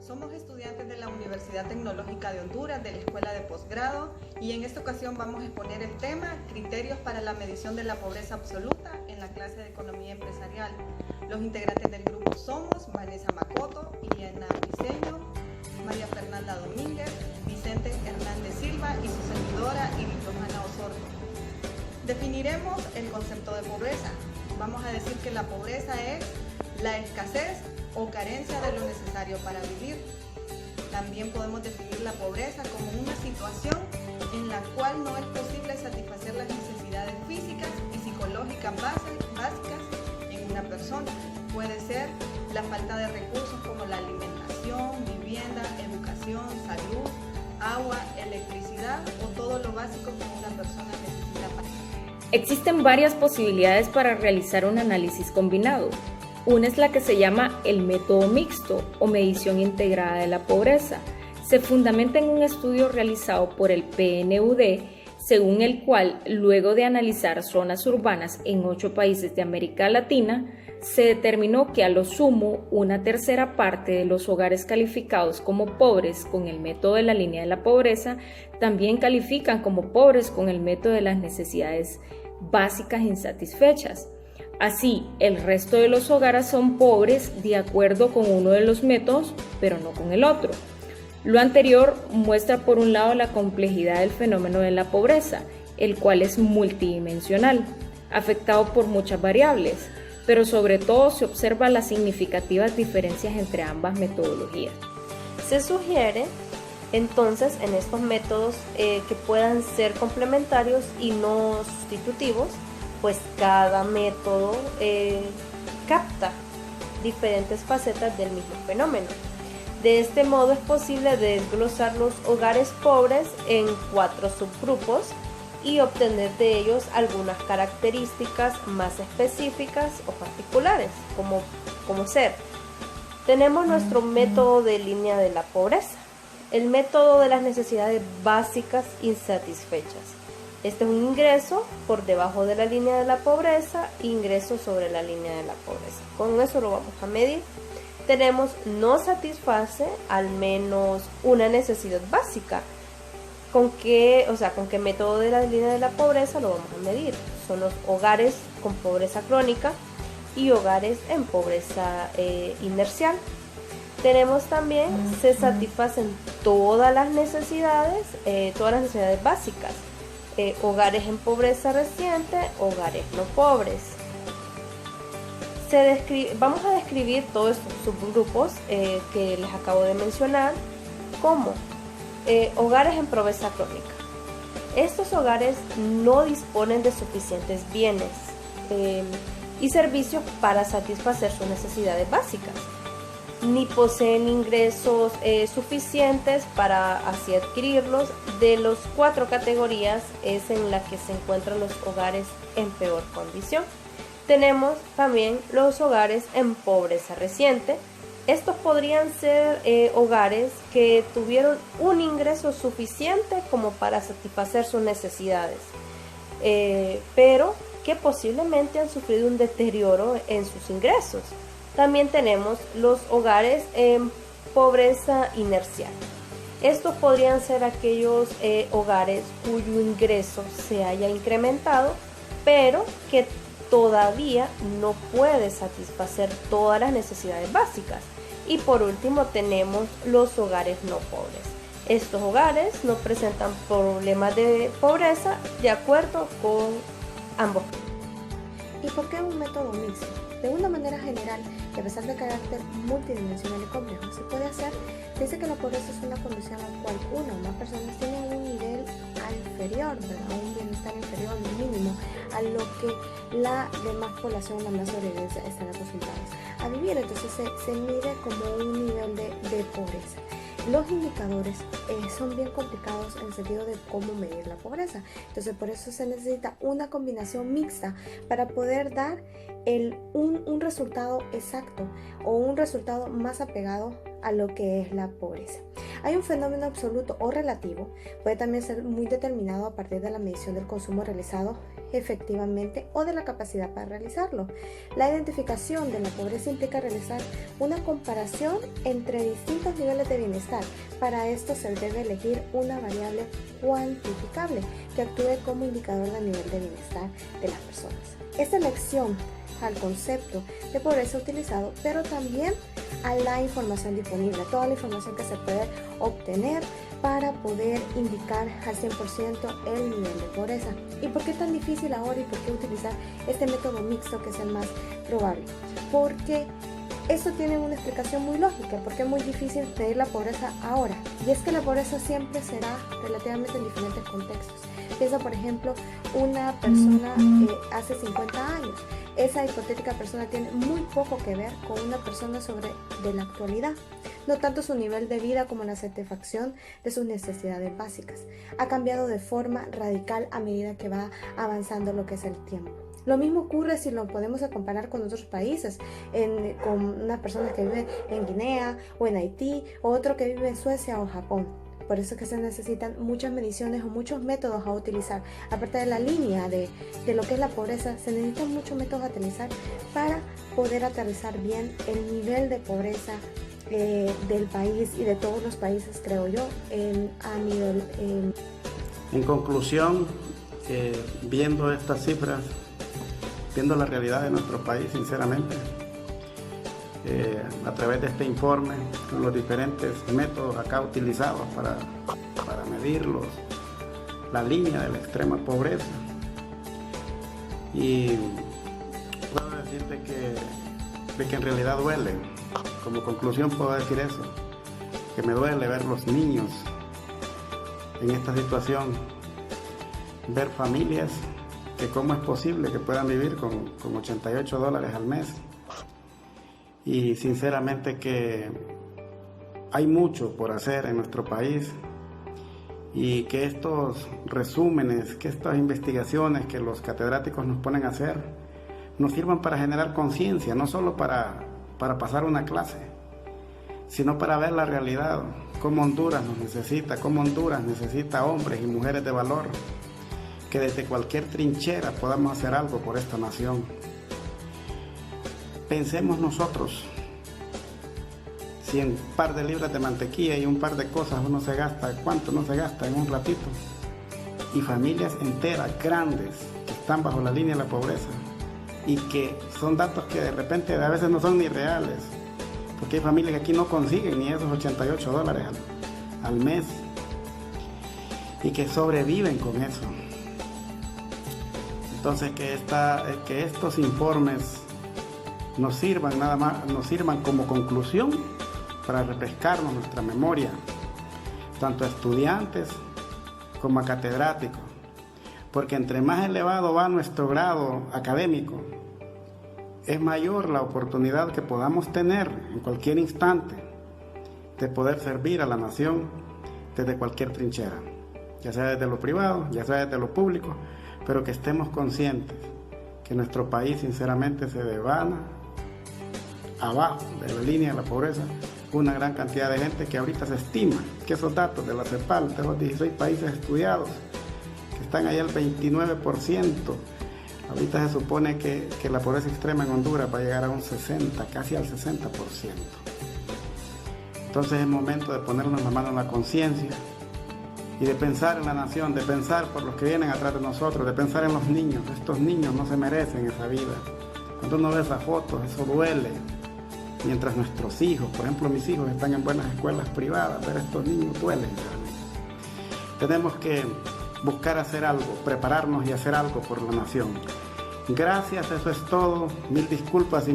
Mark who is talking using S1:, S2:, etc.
S1: Somos estudiantes de la Universidad Tecnológica de Honduras, de la Escuela de Posgrado, y en esta ocasión vamos a exponer el tema Criterios para la medición de la pobreza absoluta en la clase de Economía Empresarial. Los integrantes del grupo somos Vanessa Macoto, Iliana Briceño, María Fernanda Domínguez, Vicente Hernández Silva y su servidora Iris Johanna Osorno. Definiremos el concepto de pobreza. Vamos a decir que la pobreza es la escasez o carencia de lo necesario para vivir. También podemos definir la pobreza como una situación en la cual no es posible satisfacer las necesidades físicas y psicológicas básicas en una persona. Puede ser la falta de recursos como la alimentación, vivienda, educación, salud, agua, electricidad o todo lo básico que una persona necesita para vivir.
S2: Existen varias posibilidades para realizar un análisis combinado. Una es la que se llama el método mixto o medición integrada de la pobreza. Se fundamenta en un estudio realizado por el PNUD, según el cual, luego de analizar zonas urbanas en 8 países de América Latina, se determinó que a lo sumo una tercera parte de los hogares calificados como pobres con el método de la línea de la pobreza también califican como pobres con el método de las necesidades básicas insatisfechas. Así, el resto de los hogares son pobres de acuerdo con uno de los métodos, pero no con el otro. Lo anterior muestra por un lado la complejidad del fenómeno de la pobreza, el cual es multidimensional, afectado por muchas variables, pero sobre todo se observa las significativas diferencias entre ambas metodologías.
S3: Se sugiere entonces en estos métodos que puedan ser complementarios y no sustitutivos, pues cada método capta diferentes facetas del mismo fenómeno. De este modo es posible desglosar los hogares pobres en 4 subgrupos y obtener de ellos algunas características más específicas o particulares, como ser. Tenemos nuestro método de línea de la pobreza, el método de las necesidades básicas insatisfechas. Este es un ingreso por debajo de la línea de la pobreza, ingreso sobre la línea de la pobreza. Con eso lo vamos a medir. Tenemos no satisface al menos una necesidad básica. ¿Con qué método de la línea de la pobreza lo vamos a medir? Son los hogares con pobreza crónica y hogares en pobreza inercial. Tenemos también, se satisfacen todas las necesidades básicas. Hogares en pobreza reciente, hogares no pobres. Vamos a describir todos estos subgrupos que les acabo de mencionar como hogares en pobreza crónica. Estos hogares no disponen de suficientes bienes y servicios para satisfacer sus necesidades básicas, ni poseen ingresos suficientes para así adquirirlos. De las 4 categorías es en la que se encuentran los hogares en peor condición. Tenemos también los hogares en pobreza reciente. Estos podrían ser hogares que tuvieron un ingreso suficiente como para satisfacer sus necesidades, pero que posiblemente han sufrido un deterioro en sus ingresos. También tenemos los hogares en pobreza inercial. Estos podrían ser aquellos hogares cuyo ingreso se haya incrementado, pero que todavía no puede satisfacer todas las necesidades básicas. Y por último tenemos los hogares no pobres. Estos hogares no presentan problemas de pobreza de acuerdo con ambos.
S4: ¿Y por qué un método mixto? De una manera general, y a pesar de carácter multidimensional y complejo, se puede hacer, dice que la pobreza es una condición en la cual una o más personas tienen un nivel inferior, ¿verdad? Un bienestar inferior, un mínimo, a lo que la demás población, la más sobrevivencia, están acostumbrados a vivir. Entonces se mide como un nivel de pobreza. Los indicadores son bien complicados en el sentido de cómo medir la pobreza. Entonces por eso se necesita una combinación mixta para poder dar un resultado exacto o un resultado más apegado a lo que es la pobreza. Hay un fenómeno absoluto o relativo, puede también ser muy determinado a partir de la medición del consumo realizado efectivamente o de la capacidad para realizarlo. La identificación de la pobreza implica realizar una comparación entre distintos niveles de bienestar. Para esto se debe elegir una variable cuantificable que actúe como indicador del nivel de bienestar de las personas. Esta elección al concepto de pobreza utilizado, pero también a la información disponible, a toda la información que se puede obtener para poder indicar al 100% el nivel de pobreza. ¿Y por qué es tan difícil ahora y por qué utilizar este método mixto que es el más probable? Porque esto tiene una explicación muy lógica, porque es muy difícil medir la pobreza ahora. Y es que la pobreza siempre será relativamente en diferentes contextos. Piensa, por ejemplo, una persona hace 50 años. Esa hipotética persona tiene muy poco que ver con una persona de la actualidad. No tanto su nivel de vida como la satisfacción de sus necesidades básicas. Ha cambiado de forma radical a medida que va avanzando lo que es el tiempo. Lo mismo ocurre si lo podemos comparar con otros países, con unas personas que viven en Guinea o en Haití, o otro que vive en Suecia o Japón. Por eso es que se necesitan muchas mediciones o muchos métodos a utilizar. Aparte de la línea de lo que es la pobreza, se necesitan muchos métodos a utilizar para poder aterrizar bien el nivel de pobreza del país y de todos los países, creo yo, a nivel...
S5: En conclusión, viendo estas cifras, viendo la realidad de nuestro país, sinceramente, a través de este informe, con los diferentes métodos acá utilizados para medir la línea de la extrema pobreza. Y puedo decirte que en realidad duele. Como conclusión puedo decir eso, que me duele ver los niños en esta situación, ver familias que cómo es posible que puedan vivir con $88 al mes. Y sinceramente que hay mucho por hacer en nuestro país y que estos resúmenes, que estas investigaciones que los catedráticos nos ponen a hacer nos sirvan para generar conciencia, no solo para pasar una clase, sino para ver la realidad, cómo Honduras nos necesita, cómo Honduras necesita hombres y mujeres de valor, que desde cualquier trinchera podamos hacer algo por esta nación. Pensemos nosotros, si en un par de libras de mantequilla y un par de cosas uno se gasta, ¿cuánto no se gasta en un ratito? Y familias enteras, grandes, que están bajo la línea de la pobreza y que son datos que de repente a veces no son ni reales, porque hay familias que aquí no consiguen ni esos $88 al mes y que sobreviven con eso. Entonces que estos informes nos sirvan como conclusión para refrescarnos nuestra memoria, tanto a estudiantes como a catedráticos, porque entre más elevado va nuestro grado académico, es mayor la oportunidad que podamos tener en cualquier instante de poder servir a la nación desde cualquier trinchera, ya sea desde lo privado, ya sea desde lo público, pero que estemos conscientes que nuestro país sinceramente se devana abajo de la línea de la pobreza una gran cantidad de gente, que ahorita se estima que esos datos de la CEPAL, de los 16 países estudiados, que están ahí al 29%, ahorita se supone que la pobreza extrema en Honduras va a llegar a un 60, casi al 60%. Entonces es momento de ponernos la mano en la conciencia y de pensar en la nación, de pensar por los que vienen atrás de nosotros, de pensar en los niños. Estos niños no se merecen esa vida. Cuando uno ve esas fotos, eso duele. Mientras nuestros hijos, por ejemplo mis hijos, están en buenas escuelas privadas, ver a estos niños duele. Tenemos que buscar hacer algo, prepararnos y hacer algo por la nación. Gracias, eso es todo. Mil disculpas.